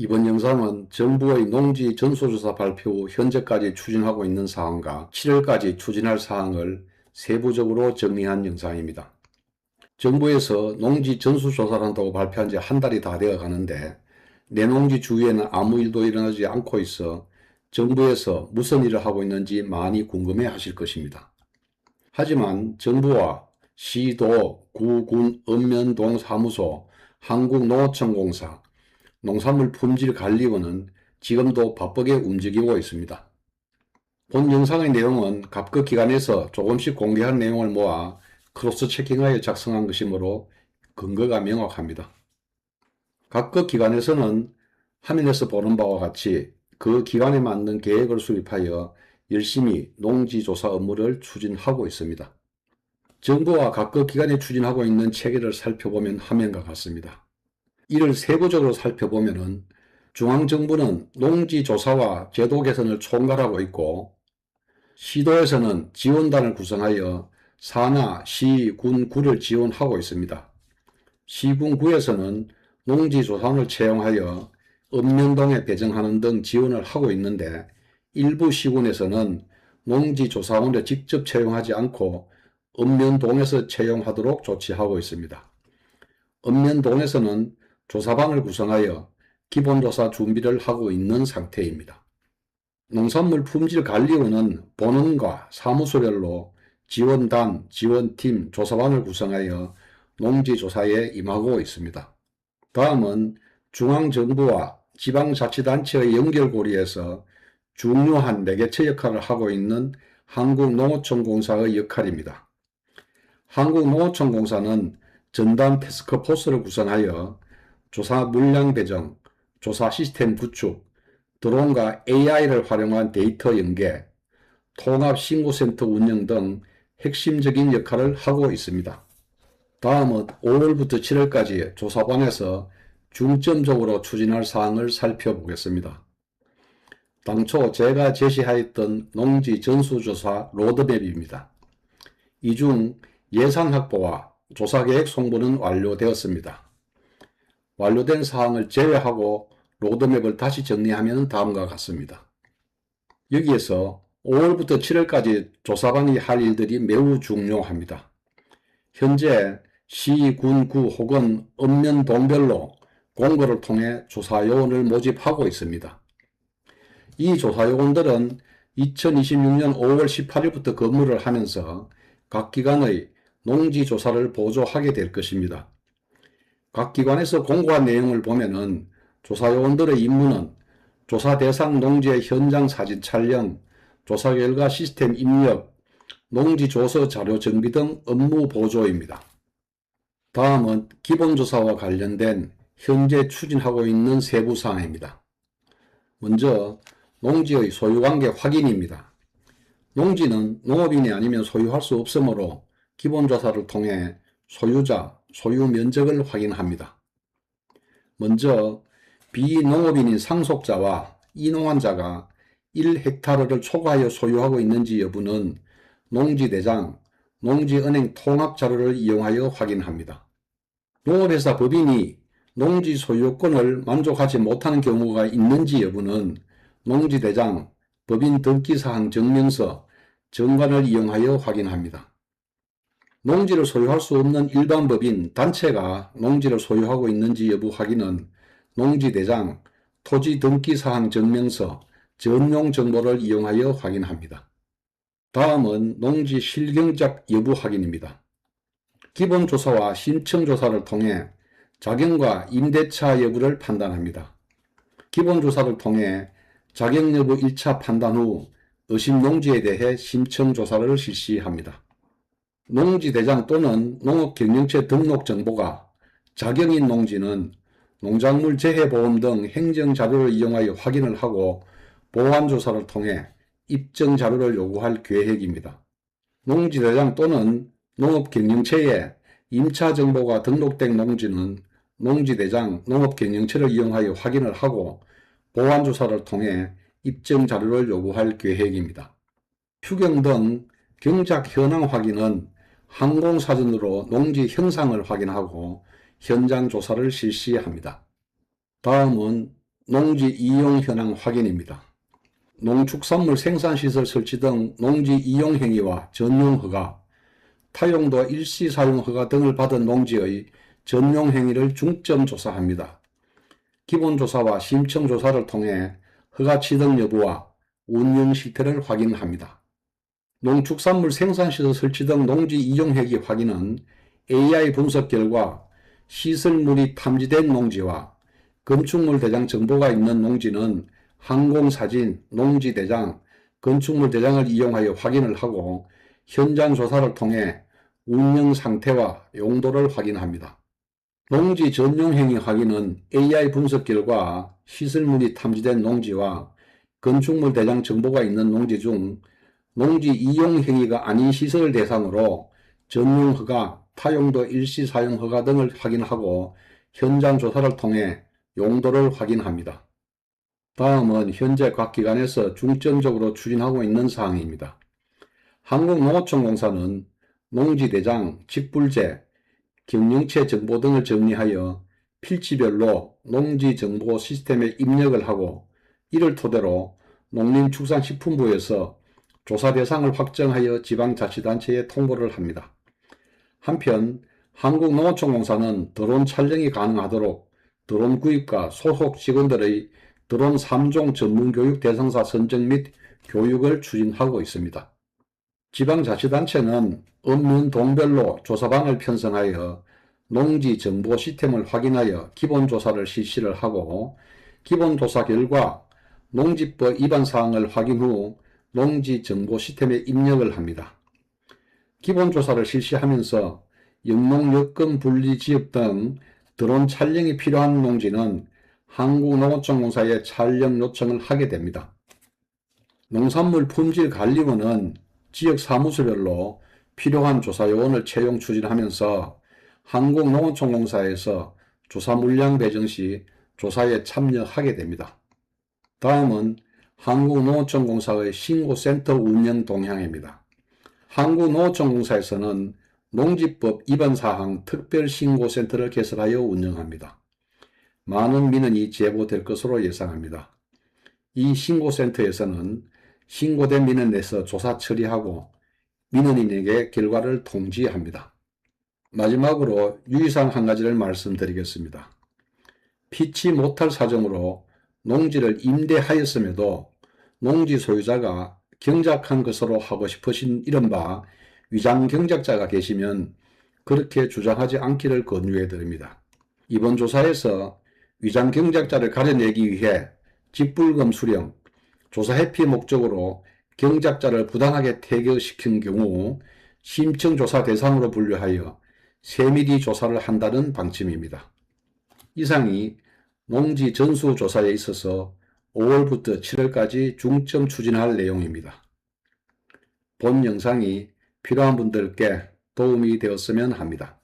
이번 영상은 정부의 농지 전수조사 발표 후 현재까지 추진하고 있는 사항과 7월까지 추진할 사항을 세부적으로 정리한 영상입니다. 정부에서 농지 전수조사를 한다고 발표한 지 한 달이 다 되어 가는데 내 농지 주위에는 아무 일도 일어나지 않고 있어 정부에서 무슨 일을 하고 있는지 많이 궁금해 하실 것입니다. 하지만 정부와 시도, 구, 군, 읍면동 사무소, 한국농어청공사, 농산물품질관리원은 지금도 바쁘게 움직이고 있습니다. 본 영상의 내용은 각각 기관에서 조금씩 공개한 내용을 모아 크로스 체킹하여 작성한 것이므로 근거가 명확합니다. 각각 기관에서는 화면에서 보는 바와 같이 그 기관에 맞는 계획을 수립하여 열심히 농지조사 업무를 추진하고 있습니다. 정부와 각각 기관이 추진하고 있는 체계를 살펴보면 화면과 같습니다. 이를 세부적으로 살펴보면 중앙정부는 농지조사와 제도 개선을 총괄하고 있고 시도에서는 지원단을 구성하여 사나, 시, 군, 구를 지원하고 있습니다. 시, 군, 구에서는 농지조사원을 채용하여 읍면동에 배정하는 등 지원을 하고 있는데 일부 시군에서는 농지조사원을 직접 채용하지 않고 읍면동에서 채용하도록 조치하고 있습니다. 읍면동에서는 조사반을 구성하여 기본조사 준비를 하고 있는 상태입니다. 농산물품질관리원은 본원과 사무소별로 지원단, 지원팀, 조사반을 구성하여 농지조사에 임하고 있습니다. 다음은 중앙정부와 지방자치단체의 연결고리에서 중요한 매개체 역할을 하고 있는 한국농어청공사의 역할입니다. 한국농어청공사는 전담 태스크포스를 구성하여 조사 물량 배정, 조사 시스템 구축, 드론과 AI를 활용한 데이터 연계, 통합 신고센터 운영 등 핵심적인 역할을 하고 있습니다. 다음은 5월부터 7월까지 조사반에서 중점적으로 추진할 사항을 살펴보겠습니다. 당초 제가 제시하였던 농지 전수조사 로드맵입니다. 이 중 예산 확보와 조사계획 송부는 완료되었습니다. 완료된 사항을 제외하고 로드맵을 다시 정리하면 다음과 같습니다. 여기에서 5월부터 7월까지 조사반이 할 일들이 매우 중요합니다. 현재 시, 군, 구 혹은 읍면동별로 공고를 통해 조사요원을 모집하고 있습니다. 이 조사요원들은 2026년 5월 18일부터 근무를 하면서 각 기관의 농지조사를 보조하게 될 것입니다. 각 기관에서 공고한 내용을 보면은 조사요원들의 임무는 조사 대상 농지의 현장 사진 촬영, 조사 결과 시스템 입력, 농지조서 자료 정비 등 업무 보조입니다. 다음은 기본조사와 관련된 현재 추진하고 있는 세부사항입니다. 먼저 농지의 소유관계 확인입니다. 농지는 농업인이 아니면 소유할 수 없으므로 기본조사를 통해 소유자, 소유 면적을 확인합니다. 먼저 비농업인인 상속자와 이농환자가 1헥타르를 초과하여 소유하고 있는지 여부는 농지대장, 농지은행 통합자료를 이용하여 확인합니다. 농업회사 법인이 농지 소유권을 만족하지 못하는 경우가 있는지 여부는 농지대장, 법인 등기사항 증명서, 정관을 이용하여 확인합니다. 농지를 소유할 수 없는 일반 법인, 단체가 농지를 소유하고 있는지 여부 확인은 농지대장, 토지등기사항 증명서, 전용 정보를 이용하여 확인합니다. 다음은 농지 실경작 여부 확인입니다. 기본조사와 신청조사를 통해 자격과 임대차 여부를 판단합니다. 기본조사를 통해 자격 여부 1차 판단 후 의심농지에 대해 신청조사를 실시합니다. 농지대장 또는 농업경영체 등록 정보가 자격인 농지는 농작물 재해보험 등 행정자료를 이용하여 확인을 하고 보완조사를 통해 입증자료를 요구할 계획입니다. 농지대장 또는 농업경영체에 임차정보가 등록된 농지는 농지대장, 농업경영체를 이용하여 확인을 하고 보완조사를 통해 입증자료를 요구할 계획입니다. 휴경 등 경작 현황 확인은 항공사진으로 농지 형상을 확인하고 현장 조사를 실시합니다. 다음은 농지 이용 현황 확인입니다. 농축산물 생산시설 설치 등 농지 이용 행위와 전용 허가, 타용도 일시 사용 허가 등을 받은 농지의 전용 행위를 중점 조사합니다. 기본조사와 심층조사를 통해 허가 취득 여부와 운영 실태를 확인합니다. 농축산물 생산시설 설치 등 농지 이용 행위 확인은 AI 분석 결과 시설물이 탐지된 농지와 건축물 대장 정보가 있는 농지는 항공사진, 농지대장, 건축물대장을 이용하여 확인을 하고 현장 조사를 통해 운영 상태와 용도를 확인합니다. 농지 전용 행위 확인은 AI 분석 결과 시설물이 탐지된 농지와 건축물 대장 정보가 있는 농지 중 농지 이용 행위가 아닌 시설을 대상으로 전용 허가, 타용도 일시 사용 허가 등을 확인하고 현장 조사를 통해 용도를 확인합니다. 다음은 현재 각 기관에서 중점적으로 추진하고 있는 사항입니다. 한국농어촌공사는 농지대장, 직불제, 경영체 정보 등을 정리하여 필지별로 농지정보 시스템에 입력을 하고 이를 토대로 농림축산식품부에서 조사 대상을 확정하여 지방자치단체에 통보를 합니다. 한편 한국농어촌공사는 드론 촬영이 가능하도록 드론 구입과 소속 직원들의 드론 3종 전문교육 대상사 선정 및 교육을 추진하고 있습니다. 지방자치단체는 읍면 동별로 조사방을 편성하여 농지 정보 시스템을 확인하여 기본조사를 실시를 하고 기본조사 결과 농지법 위반 사항을 확인 후 농지 정보 시스템에 입력을 합니다. 기본조사를 실시하면서 영농 여건 분리 지역 등 드론 촬영이 필요한 농지는 한국농어촌공사에 촬영 요청을 하게 됩니다. 농산물 품질관리원은 지역 사무소별로 필요한 조사 요원을 채용 추진하면서 한국농어촌공사에서 조사 물량 배정 시 조사에 참여하게 됩니다. 다음은 한국농어촌공사의 신고센터 운영 동향입니다. 한국농어촌공사에서는 농지법 위반 사항 특별신고센터를 개설하여 운영합니다. 많은 민원이 제보될 것으로 예상합니다. 이 신고센터에서는 신고된 민원에서 조사 처리하고 민원인에게 결과를 통지합니다. 마지막으로 유의사항 한 가지를 말씀드리겠습니다. 피치 못할 사정으로 농지를 임대하였음에도 농지 소유자가 경작한 것으로 하고 싶으신 이른바 위장경작자가 계시면 그렇게 주장하지 않기를 권유해 드립니다. 이번 조사에서 위장경작자를 가려내기 위해 직불금 수령, 조사 회피 목적으로 경작자를 부당하게 퇴거시킨 경우 심층조사 대상으로 분류하여 세밀히 조사를 한다는 방침입니다. 이상이 농지 전수조사에 있어서 5월부터 7월까지 중점 추진할 내용입니다. 본 영상이 필요한 분들께 도움이 되었으면 합니다.